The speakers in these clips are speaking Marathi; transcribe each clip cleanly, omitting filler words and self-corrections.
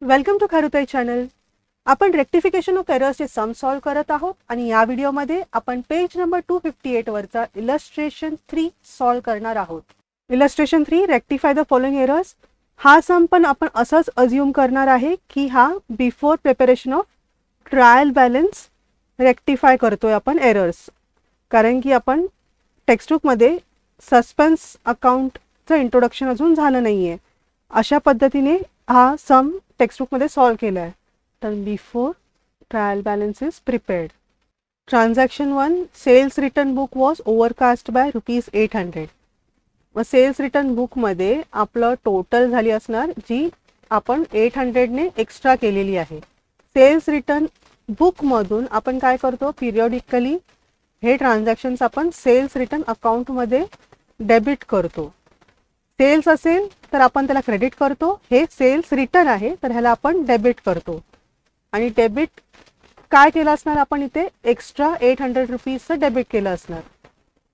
वेलकम टू खारुताई चॅनल. आपण रेक्टिफिकेशन ऑफ एरर्सचे सम सॉल्व करत आहोत आणि या व्हिडिओमध्ये आपण पेज नंबर 258 वरचा इलस्ट्रेशन 3 सॉल्व करणार आहोत. Illustration 3 rectify the following errors. हा सम पण आपण असंच अज्युम करणार आहे की हा before preparation of trial balance rectify करतोय आपण एरर्स, कारण की आपण टेक्स्टबुकमध्ये सस्पेन्स अकाउंटचं इंट्रोडक्शन अजून झालं नाही आहे. अशा पद्धतीने हा सम टेक्स्टबुकमध्ये सॉल्व केला आहे. तर before trial balance is prepared. Transaction 1 sales return book was overcast by ₹800. मग सेल्स रिटर्न बुकमध्ये आपलं टोटल झाली असणार जी आपण 800ने एक्स्ट्रा केलेली आहे. सेल्स रिटर्न बुकमधून आपण काय करतो, पिरियॉडिकली हे ट्रान्झॅक्शन्स आपण सेल्स रिटर्न अकाउंटमध्ये डेबिट करतो. सेल्स असेल तर आपण त्याला क्रेडिट करतो. हे सेल्स रिटर्न आहे तर ह्याला आपण डेबिट करतो. आणि डेबिट काय केलं असणार, आपण इथे एक्स्ट्रा ₹800चं डेबिट केलं असणार.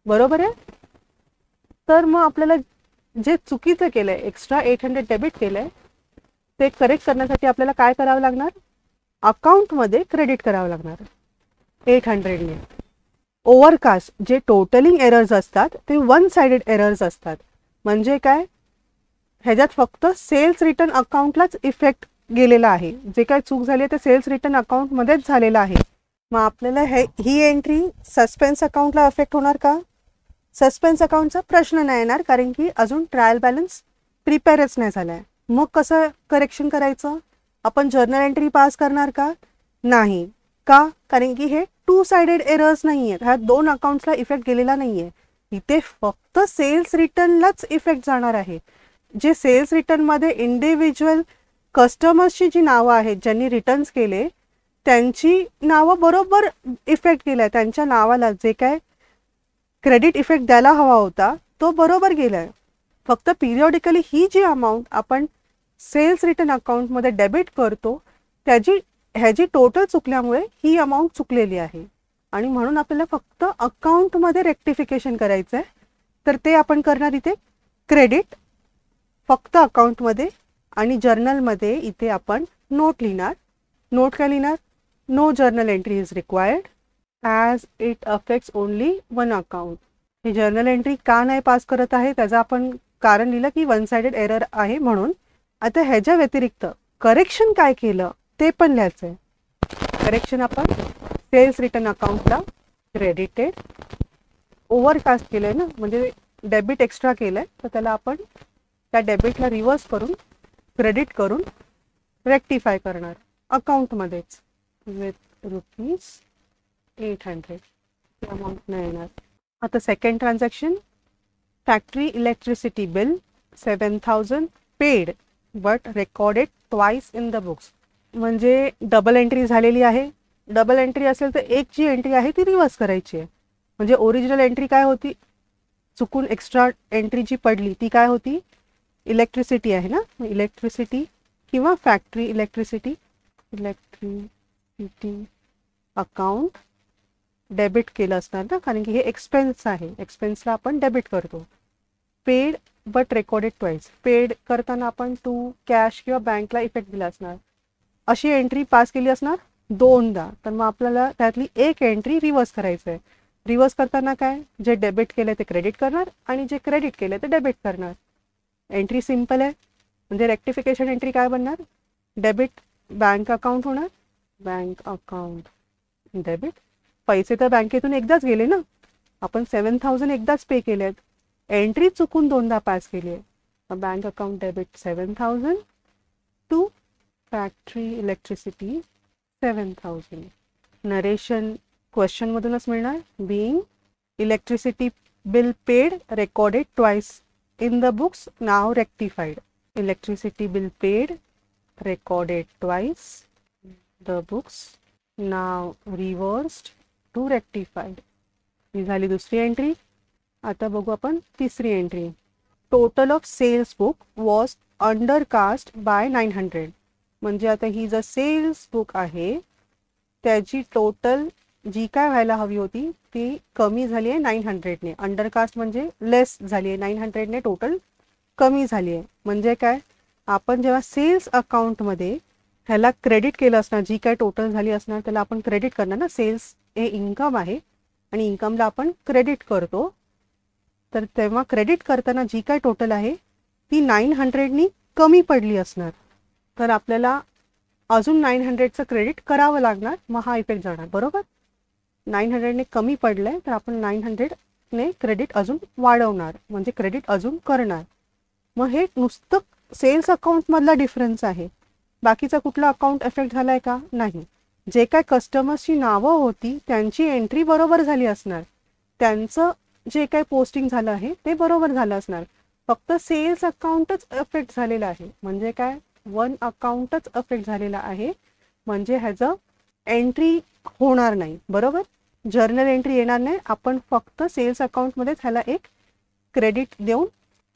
बरोबर आहे. तर मग आपल्याला जे चुकीचं केलं आहे, एक्स्ट्रा 800 डेबिट केलं आहे, ते करेक्ट करण्यासाठी आपल्याला काय करावं लागणार, अकाउंटमध्ये क्रेडिट करावं लागणार 800ने. ओव्हरकास्ट जे टोटलिंग एरर्स असतात ते वन साइडेड एरर्स असतात. म्हणजे काय, ह्याच्यात फक्त सेल्स रिटर्न अकाउंटलाच इफेक्ट गेलेला आहे. जे काय चूक झाली आहे ते सेल्स रिटर्न अकाउंटमध्येच झालेलं आहे. मग आपल्याला ही एंट्री सस्पेन्स अकाउंटला अफेक्ट होणार का? सस्पेन्स अकाउंटचा प्रश्न नाही येणार, कारण की अजून ट्रायल बॅलन्स प्रिपेअरच नाही झाला आहे. मग कसं करेक्शन करायचं, आपण जर्नल एंट्री पास करणार का? नाही. का? कारण की हे टू साइडेड एरर्स नाही आहेत. ह्या दोन अकाउंट्सला इफेक्ट गेलेला नाही आहे. इथे फक्त सेल्स रिटर्नलाच इफेक्ट जाणार आहे. जे सेल्स रिटर्नमध्ये इंडिव्हिज्युअल कस्टमर्सची जी नावं आहेत ज्यांनी रिटर्न्स केले त्यांची नावं बरोबर इफेक्ट गेला आहे. त्यांच्या नावाला जे काय क्रेडिट इफेक्ट द्यायला हवा होता तो बरोबर गेला आहे. फक्त पिरियॉडिकली ही जी अमाऊंट आपण सेल्स रिटर्न अकाउंटमध्ये डेबिट करतो ह्याची टोटल चुकल्यामुळे ही अमाऊंट चुकलेली आहे. आणि म्हणून आपल्याला फक्त अकाउंटमध्ये रेक्टिफिकेशन करायचं आहे. तर ते आपण करणार इथे क्रेडिट फक्त अकाउंटमध्ये. आणि जर्नलमध्ये इथे आपण नोट लिहिणार. नोट काय लिहिणार, no journal entry is required as it affects only one account. हे जर्नल एंट्री का नाही पास करत आहे त्याचं आपण कारण लिहिलं की वन साइडेड एरर आहे म्हणून. आता ह्याच्या व्यतिरिक्त करेक्शन काय केलं ते पण लिहायचं आहे. करेक्शन आपण सेल्स रिटर्न अकाउंटला क्रेडिटेड ओव्हरकास्ट केलं आहे ना, म्हणजे डेबिट एक्स्ट्रा केलं आहे, तर त्याला आपण त्या डेबिटला रिव्हर्स करून क्रेडिट करून रेक्टिफाय करणार अकाउंटमध्येच विथ ₹800 अमाऊंट नाही येणार. आता second transaction, factory electricity bill 7,000 paid but recorded twice in the books. म्हणजे डबल एंट्री झालेली आहे. डबल एंट्री असेल तर एक जी एंट्री आहे ती रिव्हर्स करायची आहे. म्हणजे ओरिजिनल एंट्री काय होती, चुकून एक्स्ट्रा एंट्री जी पडली ती काय होती, इलेक्ट्रिसिटी आहे ना, इलेक्ट्रिसिटी किंवा फॅक्टरी इलेक्ट्रिसिटी अकाउंट डेबिट केलं असणार ना, कारण की हे एक्सपेन्स आहे. एक्सपेन्सला आपण डेबिट करतो. Paid but recorded twice. Paid करताना आपण टू कॅश किंवा बँकला इफेक्ट दिला असणार. अशी एंट्री पास केली असणार दोनदा. तर मग आपल्याला त्यातली एक एंट्री रिव्हर्स करायचं आहे. रिव्हर्स करताना काय, जे डेबिट केलं ते क्रेडिट करणार आणि जे क्रेडिट केलं ते डेबिट करणार. एंट्री सिंपल आहे. म्हणजे रेक्टिफिकेशन एंट्री काय बनणार, डेबिट बँक अकाउंट होणार, बँक अकाउंट डेबिट. पैसे तर बँकेतून एकदाच गेले ना, आपण 7,000 एकदाच पे केले आहेत. एंट्री चुकून दोनदा पास केली आहे. Bank account debit 7,000 to factory electricity 7,000. Narration क्वेश्चनमधूनच मिळणार. Being electricity bill paid recorded twice in the books now rectified. Electricity bill paid recorded twice. The books now reversed to rectified. ही झाली दुसरी एंट्री. आता बघू आपण तिसरी entry. Total of sales book was undercast by 900. म्हणजे आता ही जर सेल्स बुक आहे त्याची टोटल जी काय व्हायला हवी होती ती कमी झाली आहे 900ने. अंडरकास्ट म्हणजे लेस झाली आहे. 900ने टोटल कमी झाली आहे. म्हणजे काय, आपण जेव्हा सेल्स अकाउंटमध्ये ह्याला क्रेडिट केलं असणार, जी काय टोटल झाली असणार त्याला आपण क्रेडिट करणार ना. सेल्स हे इन्कम आहे आणि इन्कमला आपण क्रेडिट करतो. तर तेव्हा क्रेडिट करताना जी काय टोटल आहे ती 900नी कमी पडली असणार. तर आपल्याला अजून 900चं क्रेडिट करावं लागणार. मग हा इफेक्ट जाणार. बरोबर. 900ने कमी पडलंय तर आपण 900ने क्रेडिट अजून वाढवणार, म्हणजे क्रेडिट अजून करणार. मग हे नुसतं सेल्स अकाउंटमधला डिफरन्स आहे. बाकीचा कुठला अकाउंट इफेक्ट झालाय का? नाही. जे काय कस्टमर्सची नावं होती त्यांची एंट्री बरोबर झाली असणार, त्यांचं जे काही पोस्टिंग झालं आहे ते बरोबर झालं असणार. फक्त सेल्स अकाउंटच अफेक्ट झालेला आहे. म्हणजे काय? वन अकाउंटच अफेक्ट झालेला आहे, म्हणजे ह्याचं एंट्री होणार नाही. बरोबर. जर्नल एंट्री येणार नाही. आपण फक्त सेल्स अकाउंटमध्येच ह्याला एक क्रेडिट देऊन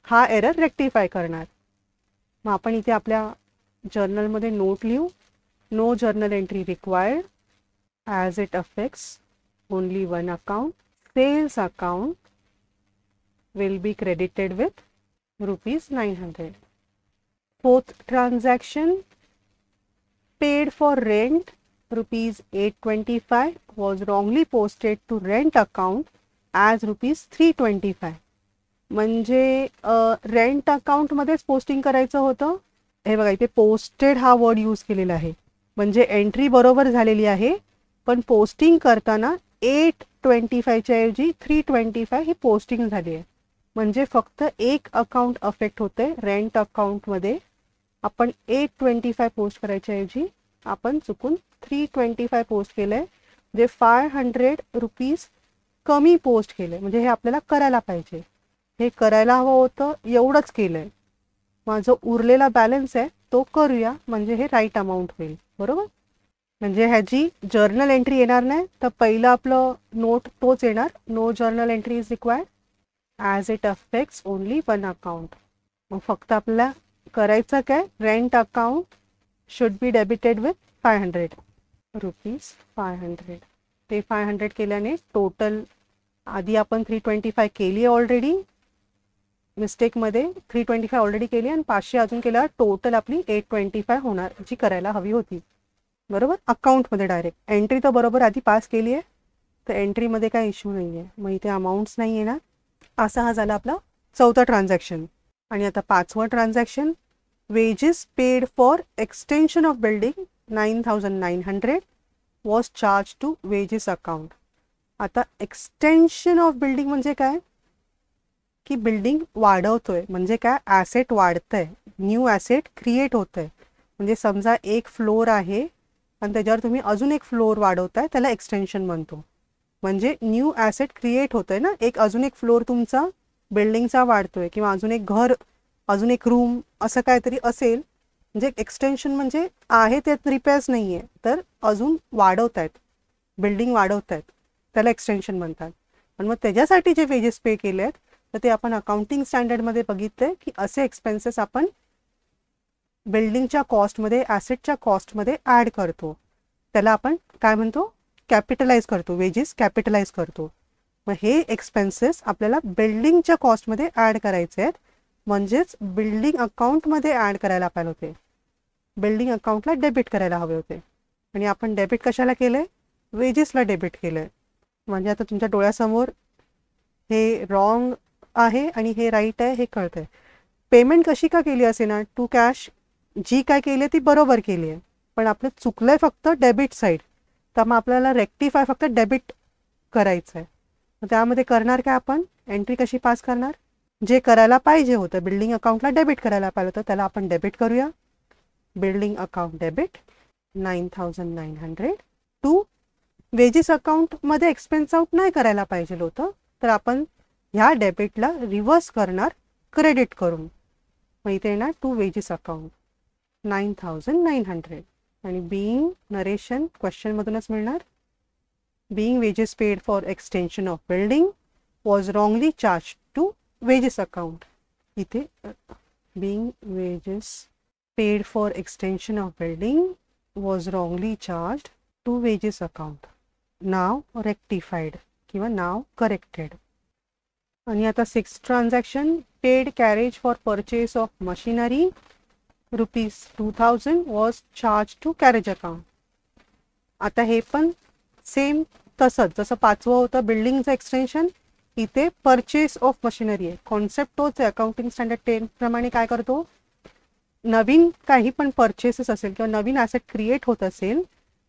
हा एरर रेक्टिफाय करणार. मग आपण इथे आपल्या जर्नलमध्ये नोट लिहू, no journal entry required as it affects only one account. Sales account will be credited with ₹900. Fourth transaction, paid for rent ₹825 was wrongly posted to rent account as ₹325. म्हणजे रेंट अकाउंटमध्येच पोस्टिंग करायचं होतं. हे बघा इथे पोस्टेड हा वर्ड यूज केलेला आहे. म्हणजे एंट्री बरोबर झालेली आहे, पण पोस्टिंग करताना 825च्या ऐवजी 325 ही पोस्टिंग झाली आहे. म्हणजे फक्त एक अकाउंट अफेक्ट होते. रेंट अकाउंटमध्ये आपण 825 पोस्ट करायच्या ऐवजी आपण चुकून 325 पोस्ट केलं आहे. म्हणजे ₹500 कमी पोस्ट केलं आहे. म्हणजे हे आपल्याला करायला पाहिजे. हे करायला हवं होतं, एवढंच केलं आहे. माझं उरलेला बॅलन्स आहे तो करूया, म्हणजे हे राईट अमाऊंट होईल. बरोबर. म्हणजे ह्याची जर्नल एंट्री येणार नाही, तर पहिलं आपलं नोट तोच येणार, no journal entry is required as it affects only one account. मग फक्त आपल्याला करायचं काय? Rent account should be debited with ₹500. ते 500 केल्याने टोटल आधी आपण 325 केली आहे ऑलरेडी मिस्टेकमध्ये. 325 ऑलरेडी केली आणि 500 अजून केल्यावर टोटल आपली 825 होणार, जी करायला हवी होती. बरोबर. अकाउंटमध्ये डायरेक्ट एंट्री तर बरोबर आधी पास केली आहे, तर एंट्रीमध्ये काय इश्यू नाही आहे. मग इथे अमाऊंट्स नाही येणार. असा हा झाला आपला चौथा ट्रान्झॅक्शन. आणि आता पाचवं transaction, wages paid for extension of building 9,900 was charge to wages account. आता एक्सटेन्शन ऑफ बिल्डिंग म्हणजे काय? की बिल्डिंग वाढवतोय, म्हणजे काय? ॲसेट वाढतंय, न्यू ॲसेट क्रिएट होतंय. म्हणजे समजा एक फ्लोअर आहे आणि त्याच्यावर तुम्ही अजून एक फ्लोअर वाढवताय, त्याला एक्सटेन्शन म्हणतो. म्हणजे न्यू ॲसेट क्रिएट होतोय ना. एक अजून एक फ्लोअर तुमचा बिल्डिंगचा वाढतोय, किंवा अजून एक घर, अजून एक रूम, असं काहीतरी असेल. म्हणजे एक्सटेन्शन म्हणजे आहे त्यात रिपेअर्स नाही आहे, तर अजून वाढवतायत, बिल्डिंग वाढवतायत, त्याला एक्सटेन्शन म्हणतात. आणि मग त्याच्यासाठी जे वेजेस पे केले आहेत तर ते आपण अकाउंटिंग स्टँडर्डमध्ये बघितलंय की असे एक्सपेन्सेस आपण बिल्डिंगच्या कॉस्टमध्ये, ॲसेटच्या कॉस्टमध्ये ॲड करतो. त्याला आपण काय म्हणतो? कॅपिटलाइज करतो. वेजेस कॅपिटलाइज करतो. मग हे एक्सपेन्सेस आपल्याला बिल्डिंगच्या कॉस्टमध्ये ॲड करायचे आहेत, म्हणजेच बिल्डिंग अकाउंटमध्ये ॲड करायला पाहिजे होते. बिल्डिंग अकाउंटला डेबिट करायला हवे होते. आणि आपण डेबिट कशाला केलं आहे? वेजेसला डेबिट केलं आहे. म्हणजे आता तुमच्या डोळ्यासमोर हे रॉंग आहे आणि हे राईट आहे हे कळतं आहे. पेमेंट कशी का केली असे ना, टू कॅश जी काय केली आहे ती बरोबर केली आहे, पण आपलं चुकलं आहे फक्त डेबिट साईड. तर मग आपल्याला रेक्टिफाय फक्त डेबिट करायचं आहे. मग त्यामध्ये करणार काय आपण? एंट्री कशी पास करणार? जे करायला पाहिजे होतं, बिल्डिंग अकाउंटला डेबिट करायला पाहिजे होतं, त्याला आपण डेबिट करूया. Building account debit 9,900 to wages अकाउंटमध्ये एक्सपेन्स आउट नाही करायला पाहिजे होतं, तर आपण ह्या डेबिटला रिव्हर्स करणार क्रेडिट करून. मग इथे येणार टू वेजेस अकाउंट 9,900. आणि बीइंग नरेशन क्वेश्चनमधूनच मिळणार. Being wages paid for extension of building was wrongly charge to wages account. इथे being wages paid for extension of building was wrongly charge to wages account. नाव रेक्टिफाईड किंवा नाव करेक्टेड. आणि आता sixth transaction, paid carriage for purchase of machinery ₹2000 was charge to carriage account. आता हे पण सेम तसंच जसं 5वं होतं बिल्डिंगचं एक्सटेन्शन, इथे परचेस ऑफ मशिनरी आहे. कॉन्सेप्ट तोच आहे. अकाउंटिंग स्टँडर्ड 10 प्रमाणे काय करतो, नवीन काही पण परचेसेस असेल किंवा नवीन ॲसेट क्रिएट होत असेल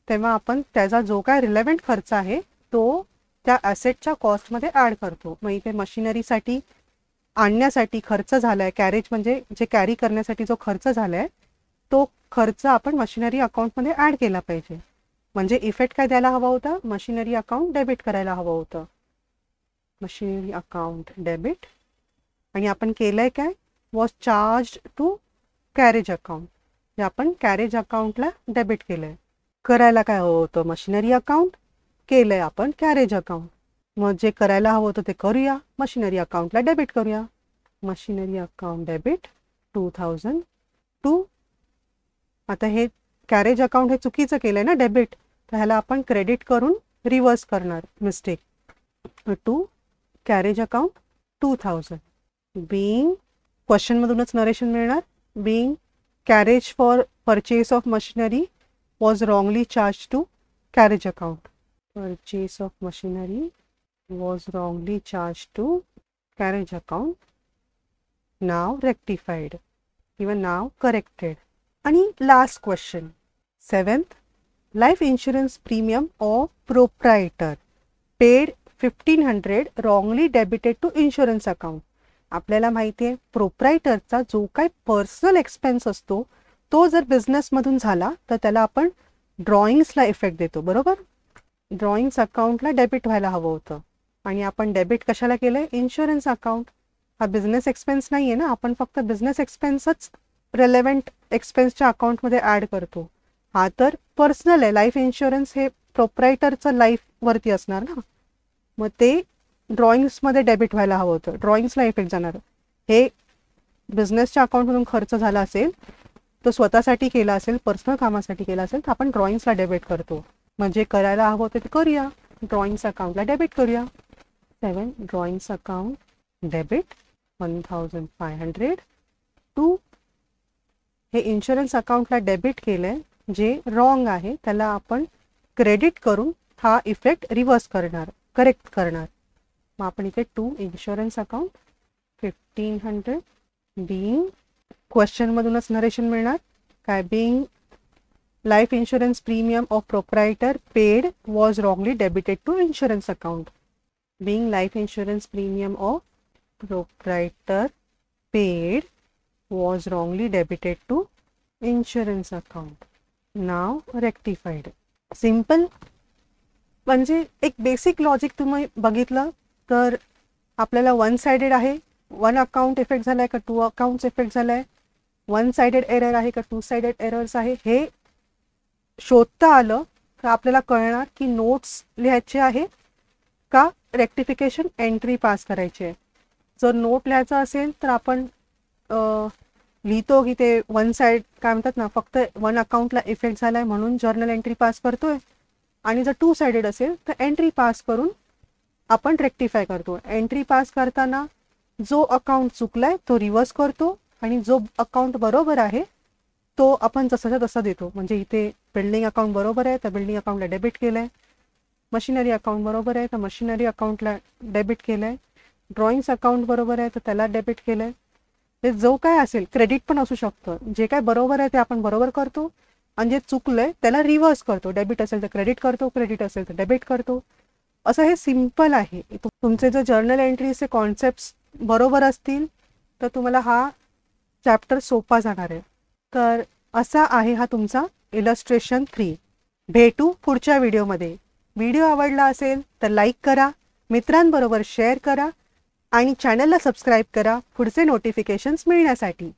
तेव्हा आपण त्याचा जो काय रिलेव्हंट खर्च आहे तो त्या ॲसेटच्या कॉस्टमध्ये ॲड करतो. मग इथे मशिनरीसाठी आणण्यासाठी खर्च झाला आहे, कॅरेज म्हणजे जे कॅरी करण्यासाठी जो खर्च झाला आहे तो खर्च आपण मशिनरी अकाउंटमध्ये ॲड केला पाहिजे. म्हणजे इफेक्ट काय द्यायला हवा होता, मशिनरी अकाउंट डेबिट करायला हवं होतं. मशिनरी अकाउंट डेबिट आणि आपण केलंय काय, was charge to carriage account. जे आपण कॅरेज अकाउंटला डेबिट केलंय. करायला काय हवं होतं, मशिनरी अकाउंट, केलंय आपण कॅरेज अकाउंट. मग जे करायला हवं होतं ते करूया, मशिनरी अकाउंटला डेबिट करूया. Machinery account debit 2000 to. आता हे कॅरेज अकाउंट हे चुकीचं केलंय ना डेबिट, तर ह्याला आपण क्रेडिट करून रिव्हर्स करणार mistake. To carriage account 2000 being, क्वेश्चनमधूनच नरेशन मिळणार, being carriage for purchase of machinery was wrongly charge to carriage account. Purchase of machinery was wrongly charge to carriage account. नाव रेक्टिफाईड किंवा नाव करेक्टेड. आणि last question 7th, life insurance premium of proprietor paid 1500 wrongly debited to insurance account. आपल्याला माहिती आहे प्रोप्रायटरचा जो काही पर्सनल एक्सपेन्स असतो तो जर बिझनेसमधून झाला तर त्याला आपण ड्रॉइंग्सला इफेक्ट देतो, बरोबर. ड्रॉइंग्स अकाउंटला डेबिट व्हायला हवं होतं आणि आपण डेबिट कशाला केलंय, इन्शुरन्स अकाउंट. हा बिझनेस एक्सपेन्स नाही आहे ना, आपण फक्त बिझनेस एक्सपेन्सच रेलेव्हंट एक्सपेन्सच्या अकाउंटमध्ये ॲड करतो. हा तर पर्सनल आहे, लाईफ इन्शुरन्स हे प्रोप्रायटरचं लाईफवरती असणार ना, मग ते ड्रॉइंग्समध्ये डेबिट व्हायला हवं होतं, ड्रॉइंग्सला इफेक्ट जाणार. हे बिझनेसच्या अकाउंटमधून खर्च झाला असेल, तो स्वतःसाठी केला असेल, पर्सनल कामासाठी केला असेल तर आपण ड्रॉइंग्सला डेबिट करतो. म्हणजे करायला हवं होतं ते करूया, ड्रॉइंग्स अकाउंटला डेबिट करूया. 7 ड्रॉइंग्स अकाउंट डेबिट 1500 टू. हे इन्शुरन्स अकाउंटला डेबिट केलंय जे रॉंग आहे, त्याला आपण क्रेडिट करून हा इफेक्ट रिव्हर्स करणार, करेक्ट करणार. मग आपण इथे टू इन्शुरन्स अकाउंट 1500 बीइंग, क्वेश्चनमधूनच नरेशन मिळणार काय, being life insurance premium of proprietor paid was wrongly debited to insurance account. Being life insurance premium of proprietor paid was wrongly debited to insurance account. Now rectified. Simple. म्हणजे एक बेसिक लॉजिक तुम्ही बघितलं तर आपल्याला वन साइडेड आहे, वन अकाउंट इफेक्ट झालाय का टू अकाउंट्स इफेक्ट झालाय, वन साइडेड एरर आहे का टू साइडेड एरर्स आहे, हे शोधता आलं तर आपल्याला कळणार की नोट्स लिहायचे आहे का रेक्टिफिकेशन एंट्री पास करायची आहे. जर नोट लिहायचा असेल तर आपण लिहितो की ते वन साइड काय म्हणतात ना, फक्त वन अकाउंटला इफेक्ट झालाय म्हणून जर्नल एंट्री पास करतोय. आणि जर टू साइडेड असेल तर एंट्री पास करून आपण रेक्टिफाय करतो. एंट्री पास करताना जो अकाउंट चुकलाय तो रिव्हर्स करतो आणि जो अकाउंट बरोबर आहे तो आपण जसाच्या तसा देतो. म्हणजे इथे बिल्डिंग अकाउंट बरोबर आहे तर बिल्डिंग अकाउंटला डेबिट केलंय, मशिनरी अकाउंट बरोबर आहे तर मशिनरी अकाउंटला डेबिट केलंय, ड्रॉइंग्स अकाउंट बरोबर आहे तर त्याला डेबिट केलंय. ते जो काय असेल क्रेडिट पण असू शकतं, जे काय बरोबर आहे ते आपण बरोबर करतो आणि जे चुकलंय त्याला रिव्हर्स करतो. डेबिट असेल तर क्रेडिट करतो, क्रेडिट असेल तर डेबिट करतो. असं हे सिम्पल आहे. तुमचे जर जर्नल एंट्रीचे कॉन्सेप्ट्स बरोबर असतील तर तुम्हाला हा चॅप्टर सोपा जाणार आहे. तर असा आहे हा तुमचा इलस्ट्रेशन 3. भेटू पुढच्या व्हिडिओमध्ये. व्हिडिओ आवडला असेल तर लाईक करा, मित्रांबरोबर शेअर करा आणि चॅनलला सबस्क्राईब करा पुढचे नोटिफिकेशन्स मिळण्यासाठी.